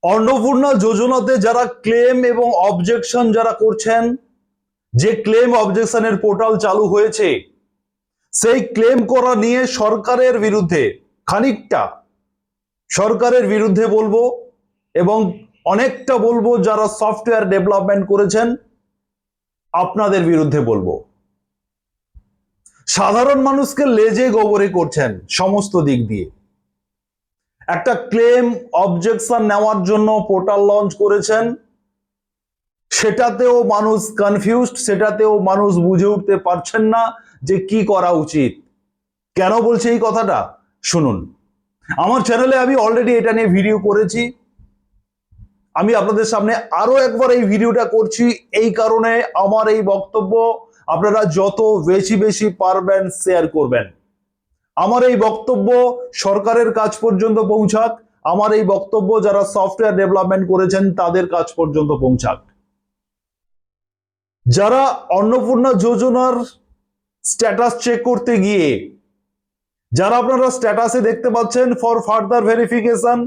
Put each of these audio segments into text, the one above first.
অন্নপূর্ণা যোজনাতে যারা ক্লেম এবং অবজেকশন যারা করছেন, যে ক্লেম অবজেকশনের পোর্টাল চালু হয়েছে, সেই ক্লেম করা নিয়ে সরকারের বিরুদ্ধে, খানিকটা সরকারের বিরুদ্ধে বলবো এবং অনেকটা বলবো যারা সফটওয়্যার ডেভেলপমেন্ট করেছেন আপনাদের বিরুদ্ধে বলবো। সাধারণ মানুষকে লেজে গোবরে করছেন সমস্ত দিক দিয়ে। একটা ক্লেম অবজেকশন নেওয়ার জন্য পোর্টাল লঞ্চ করেছেন, সেটাতেও মানুষ কনফিউজড, সেটাতেও মানুষ বুঝে উঠতে পারছেন না যে কি করা উচিত। কেন বলছে এই কথাটা শুনুন। আমার চ্যানেলে আমি অলরেডি এটা নিয়ে ভিডিও করেছি, আমি আপনাদের সামনে আরো একবার এই ভিডিওটা করছি এই কারণে আমার এই বক্তব্য আপনারা যত বেশি বেশি পারবেন শেয়ার করবেন। আমার এই বক্তব্য সরকারের কাছ পর্যন্ত পৌঁছাক, আমার এই বক্তব্য যারা সফটওয়্যার ডেভেলপমেন্ট করেছেন তাদের কাছ পর্যন্ত পৌঁছাক। যারা অন্নপূর্ণা যোজনার স্ট্যাটাস চেক করতে গিয়ে, যারা আপনারা স্ট্যাটাসে দেখতে পাচ্ছেন ফর ফার্দার ভেরিফিকেশন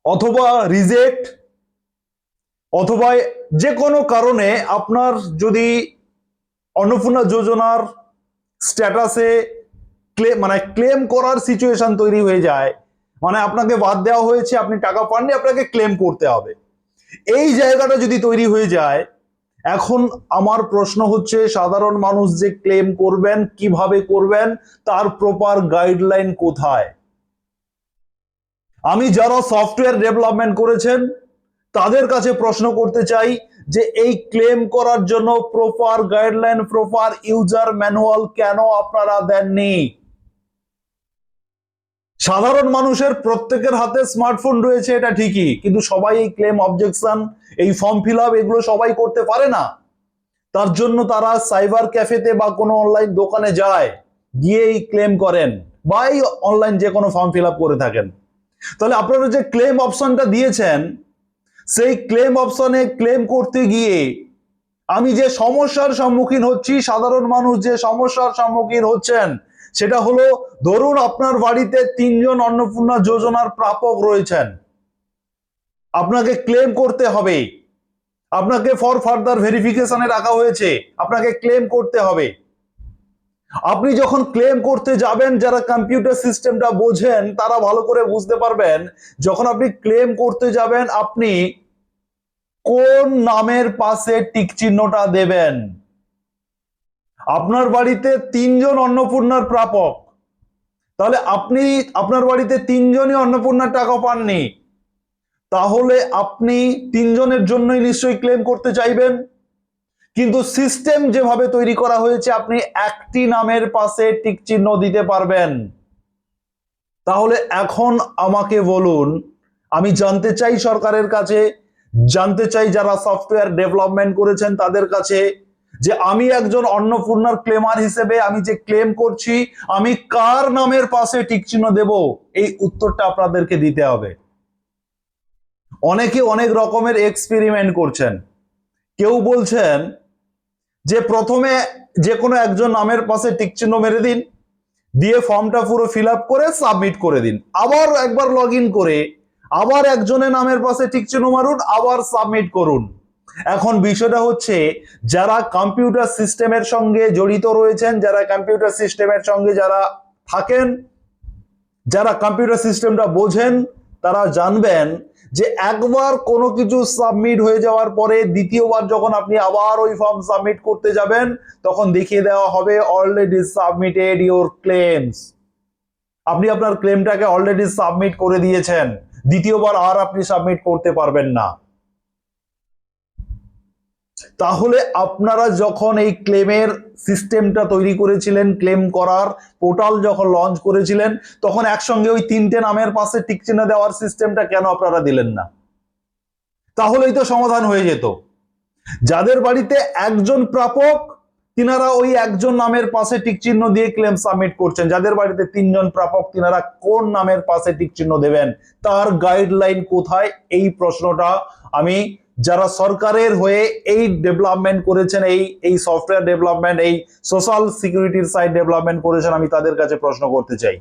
অথবা রিজেক্ট, অথবা যে কোনো কারণে আপনার যদি অন্নপূর্ণা যোজনার স্ট্যাটাসে ক্লেম করার সিচুয়েশন তৈরি হয়ে যায়, মানে আপনাকে বাদ দেওয়া হয়েছে, আপনি টাকা পাননি, আপনাকে ক্লেম করতে হবে, এই জায়গাটা যদি তৈরি হয়ে যায়, এখন আমার প্রশ্ন হচ্ছে সাধারণ মানুষ যে ক্লেম করবেন কিভাবে করবেন, তার প্রপার গাইডলাইন কোথায়? আমি যারা সফটওয়্যার ডেভেলপমেন্ট করেছেন তাদের কাছে প্রশ্ন করতে চাই যে এই ক্লেম করার জন্য proper guideline, proper user manual কেন আপনারা দেননি? সাধারণ মানুষের প্রত্যেকের হাতে স্মার্টফোন রয়েছে, এটা ঠিকই, কিন্তু সবাই এই ক্লেম অবজেকশন, এই ফর্ম ফিল আপ এগুলো সবাই করতে পারে না। তার জন্য তারা সাইবার ক্যাফেতে বা কোনো অনলাইন দোকানে যায়, গিয়ে এই ক্লেম করেন বা এই অনলাইন যে কোনো ফর্ম ফিল আপ করে থাকেন। তাহলে আপনারা যে ক্লেম অপশনটা দিয়েছেন, সেই ক্লেম অপশনে ক্লেম করতে গিয়ে আমি যে সমস্যার সম্মুখীন হচ্ছি, সাধারণ মানুষ যে সমস্যার সম্মুখীন হচ্ছেন, সেটা হলো ধরুন আপনার বাড়িতে 3 জন অন্নপূর্ণা যোজনার প্রাপক রয়েছেন, আপনাকে ক্লেম করতে হবে, আপনাকে ফর ফার্দার ভেরিফিকেশনে রাখা হয়েছে, আপনাকে ক্লেম করতে হবে। আপনি যখন ক্লেম করতে যাবেন, যারা কম্পিউটার সিস্টেমটা বোঝেন তারা ভালো করে বুঝতে পারবেন, যখন আপনি ক্লেম করতে যাবেন আপনি কোন নামের পাশে টিক চিহ্নটা দেবেন। আপনার বাড়িতে 3 জন অন্নপূর্ণার প্রাপক, তাহলে আপনি আপনার বাড়িতে 3 জনই অন্নপূর্ণার টাকা পাননি, তাহলে আপনি 3 জনের জন্যই নিশ্চয়ই ক্লেম করতে চাইবেন। কিন্তু সিস্টেম যেভাবে তৈরি করা হয়েছে আপনি একটি নামের পাশে টিক চিহ্ন দিতে পারবেন। তাহলে এখন আমাকে বলুন, আমি জানতে চাই সরকারের কাছে, জানতে চাই যারা সফটওয়্যার ডেভেলপমেন্ট করেছেন তাদের কাছে, যে আমি একজন অন্নপূর্ণার ক্লেমার হিসেবে আমি যে ক্লেম করছি, আমি কার নামের পাশে টিক চিহ্ন দেব? এই উত্তরটা আপনাদেরকে দিতে হবে। অনেকে অনেক রকমের এক্সপেরিমেন্ট করছেন। কেউ বলছেন যে প্রথমে যে কোনো একজন নামের পাশে টিক চিহ্ন মেরে দিন, দিয়ে ফর্মটা পুরো ফিল আপ করে সাবমিট করে দিন, আবার একবার লগ ইন করে আবার একজনের নামের পাশে টিক চিহ্ন মারুন, আবার সাবমিট করুন। এখন বিষয়টা হচ্ছে যারা কম্পিউটার সিস্টেমের সঙ্গে জড়িত রয়েছেন, যারা কম্পিউটার সিস্টেমের সঙ্গে যারা থাকেন, যারা কম্পিউটার সিস্টেমটা বোঝেন, তারা জানবেন যে একবার কোনো কিছু সাবমিট হয়ে যাওয়ার পরে দ্বিতীয়বার যখন আপনি আবার ওই ফর্ম সাবমিট করতে যাবেন, তখন দেখিয়ে দেওয়া হবে অলরেডি সাবমিটেড ইওর ক্লেমস। আপনি আপনার ক্লেমটাকে অলরেডি সাবমিট করে দিয়েছেন, দ্বিতীয়বার আর আপনি সাবমিট করতে পারবেন না। তাহলে আপনারা যখন এই ক্লেমের সিস্টেমটা তৈরি করেছিলেন, ক্লেম করার পোর্টাল যখন লঞ্চ করেছিলেন, তখন একসঙ্গে ওই 3টে নামের পাশে টিক চিহ্ন দেওয়ার সিস্টেমটা কেন আপনারা দিলেন না? তাহলেই তো সমাধান হয়ে যেত। যাদের বাড়িতে একজন প্রাপক, তিনারা ওই একজন নামের পাশে টিক চিহ্ন দিয়ে ক্লেম সাবমিট করছেন। যাদের বাড়িতে 3 জন প্রাপক, তিনারা কোন নামের পাশে টিক চিহ্ন দেবেন, তার গাইডলাইন কোথায়? এই প্রশ্নটা আমি যারা সরকারের হয়ে এই ডেভেলপমেন্ট করেছেন, এই সফটওয়্যার ডেভেলপমেন্ট, এই সোশ্যাল সিকিউরিটির সাইট ডেভেলপমেন্ট করেছেন, আমি তাদের কাছে প্রশ্ন করতে চাই।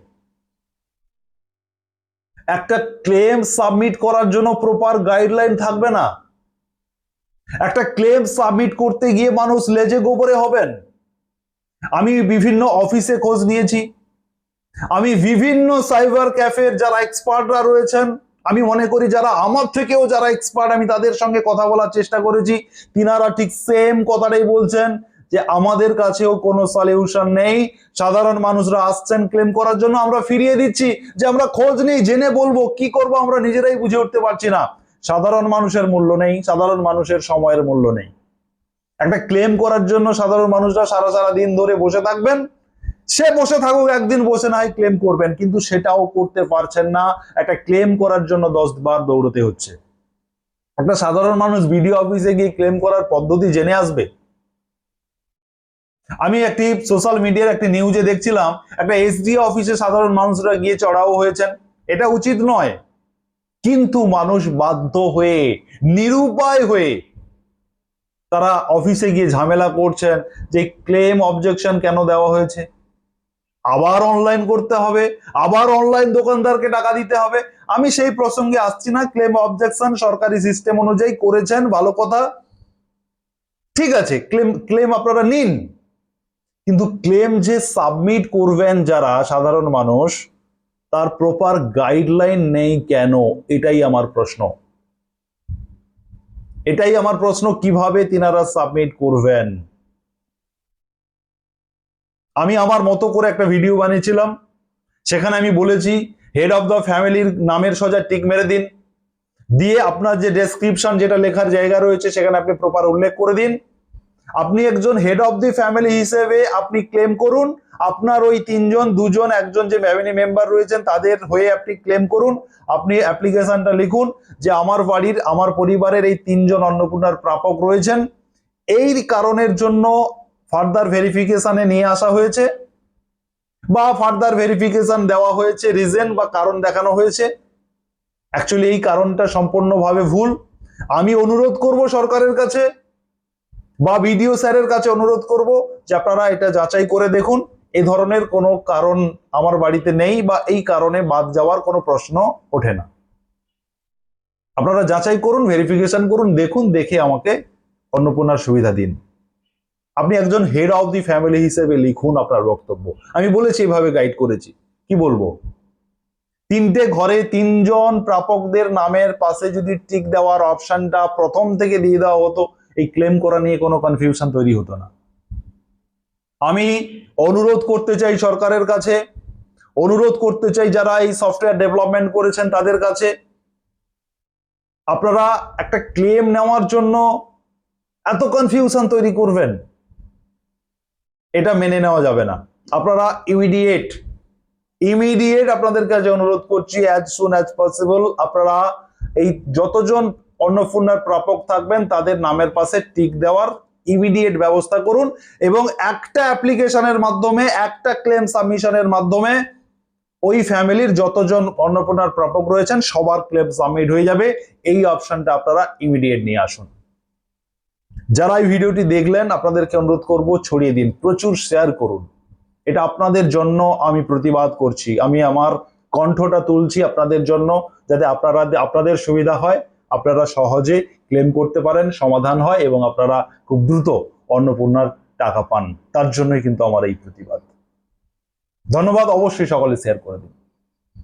একটা ক্লেম সাবমিট করার জন্য প্রপার গাইডলাইন থাকবে না। একটা ক্লেম সাবমিট করতে গিয়ে মানুষ লেজে গোবরে হবেন। আমি বিভিন্ন অফিসে খোঁজ নিয়েছি, আমি বিভিন্ন সাইবার ক্যাফের যারা এক্সপার্টরা রয়েছেন, আমি মনে করি যারা আমার থেকেও যারা এক্সপার্ট, আমি তাদের সঙ্গে কথা বলার চেষ্টা করেছি, তিনারা ঠিক সেম কথাটাই বলছেন যে আমাদের কাছেও কোনো সলিউশন নেই। সাধারণ মানুষরা আসছেন ক্লেম করার জন্য, আমরা ফিরিয়ে দিচ্ছি যে আমরা খোঁজ নেই, জেনে বলবো, কি করব আমরা নিজেরাই বুঝে উঠতে পারছি না। সাধারণ মানুষের মূল্য নেই, সাধারণ মানুষের সময়ের মূল্য নেই। একটা ক্লেম করার জন্য সাধারণ মানুষরা সারা দিন ধরে বসে থাকবেন, সে বসে থাকুক, একদিন বসে না হয় ক্লেম করবেন, কিন্তু সেটাও করতে পারছেন না। একটা ক্লেম করার জন্য 10 বার দৌড়তে হচ্ছে। একটা সাধারণ মানুষ বিডিও অফিসে গিয়ে ক্লেম করার পদ্ধতি জেনে আসবে? আমি একটি সোশ্যাল মিডিয়ার একটি নিউজে দেখছিলাম, একটা এসডিও অফিসে সাধারণ মানুষরা গিয়ে চড়াও হয়েছেন। এটা উচিত নয়, কিন্তু মানুষ বাধ্য হয়ে, নিরুপায় হয়ে তারা অফিসে গিয়ে ঝামেলা করছেন যে ক্লেম অবজেকশন কেন দেওয়া হয়েছে, আবার অনলাইন করতে হবে, আবার অনলাইন দোকানদারকে টাকা দিতে হবে। আমি সেই প্রসঙ্গে আসছি না। ক্লেম অবজেকশন সরকারি সিস্টেম অনুযায়ী করেছেন, ভালো কথা, ঠিক আছে, ক্লেম আপনারা নিন, কিন্তু ক্লেম যে সাবমিট করবেন যারা সাধারণ মানুষ, তার প্রপার গাইডলাইন নেই কেন? এটাই আমার প্রশ্ন। এটাই আমার প্রশ্ন, কিভাবে তিনারা সাবমিট করবেন? আমি আমার মতো করে একটা ভিডিও বানিয়েছিলাম, সেখানে আমি বলেছি হেড অফ দ্য ফ্যামিলির নামের সোজা টিক মেরে দিন, দিয়ে আপনার যে ডেসক্রিপশন যেটা লেখার জায়গা রয়েছে সেখানে আপনি প্রপার উল্লেখ করে দিন। আপনি একজন হেড অফ দি ফ্যামিলি হিসেবে আপনি ক্লেম করুন, আপনার ওই 3 জন 2 জন 1 জন যে ফ্যামিলি মেম্বার রয়েছেন তাদের হয়ে আপনি ক্লেম করুন। আপনি অ্যাপ্লিকেশনটা লিখুন যে আমার বাড়ির, আমার পরিবারের এই 3 জন অন্নপূর্ণার প্রাপক রয়েছেন, এই কারণের জন্য ফার্দার ভেরিফিকেশনে নিয়ে আসা হয়েছে বা ফার্দার ভেরিফিকেশন দেওয়া হয়েছে, রিজন বা কারণ দেখানো হয়েছে। অ্যাকচুয়ালি এই কারণটা সম্পূর্ণভাবে ভুল। আমি অনুরোধ করব সরকারের কাছে বা বিডিও স্যারের কাছে অনুরোধ করব যে আপনারা এটা যাচাই করে দেখুন, এই ধরনের কোনো কারণ আমার বাড়িতে নেই বা এই কারণে বাদ যাওয়ার কোনো প্রশ্ন ওঠে না। আপনারা যাচাই করুন, ভেরিফিকেশন করুন, দেখুন, দেখে আমাকে অন্নপূর্ণার সুবিধা দিন। আপনি একজন হেড অফ দি ফ্যামিলি হিসেবে লিখুন আপনার বক্তব্য। আমি বলেছি, এইভাবে গাইড করেছি, কি বলবো, 3টে ঘরে 3 জন প্রাপকদের নামের পাশে যদি টিক দেওয়ার অপশনটা প্রথম থেকে দিয়ে দেওয়া হতো, এই ক্লেম করা নিয়ে কোনো কনফিউশন তৈরি হতো না। আমি অনুরোধ করতে চাই সরকারের কাছে, অনুরোধ করতে চাই যারা এই সফটওয়্যার ডেভেলপমেন্ট করেছেন তাদের কাছে, আপনারা একটা ক্লেম নেওয়ার জন্য এত কনফিউশন তৈরি করবেন, এটা মেনে নেওয়া যাবে না। আপনারা ইমিডিয়েট আপনাদের কাছে অনুরোধ করছি, অ্যাজ সুন অ্যাজ পসিবল আপনারা এই যতজন অন্নপূর্ণার প্রাপক থাকবেন তাদের নামের পাশে টিক দেওয়ার ইমিডিয়েট ব্যবস্থা করুন, এবং একটা অ্যাপ্লিকেশনের মাধ্যমে, একটা ক্লেম সাবমিশনের মাধ্যমে ওই ফ্যামিলির যতজন অন্নপূর্ণার প্রাপক রয়েছেন সবার ক্লেম সাবমিট হয়ে যাবে। এই অপশনটা আপনারা ইমিডিয়েট নিয়ে আসুন। যারা এই ভিডিওটি দেখলেন আপনাদেরকে অনুরোধ করব, ছড়িয়ে দিন, প্রচুর শেয়ার করুন। এটা আপনাদের জন্য আমি প্রতিবাদ করছি, আমি আমার কণ্ঠটা তুলছি আপনাদের জন্য, যাতে আপনাদের সুবিধা হয়, আপনারা সহজে ক্লেম করতে পারেন, সমাধান হয় এবং আপনারা খুব দ্রুত অন্নপূর্ণার টাকা পান। তার জন্যই কিন্তু আমার এই প্রতিবাদ। ধন্যবাদ, অবশ্যই সকলে শেয়ার করে দিন।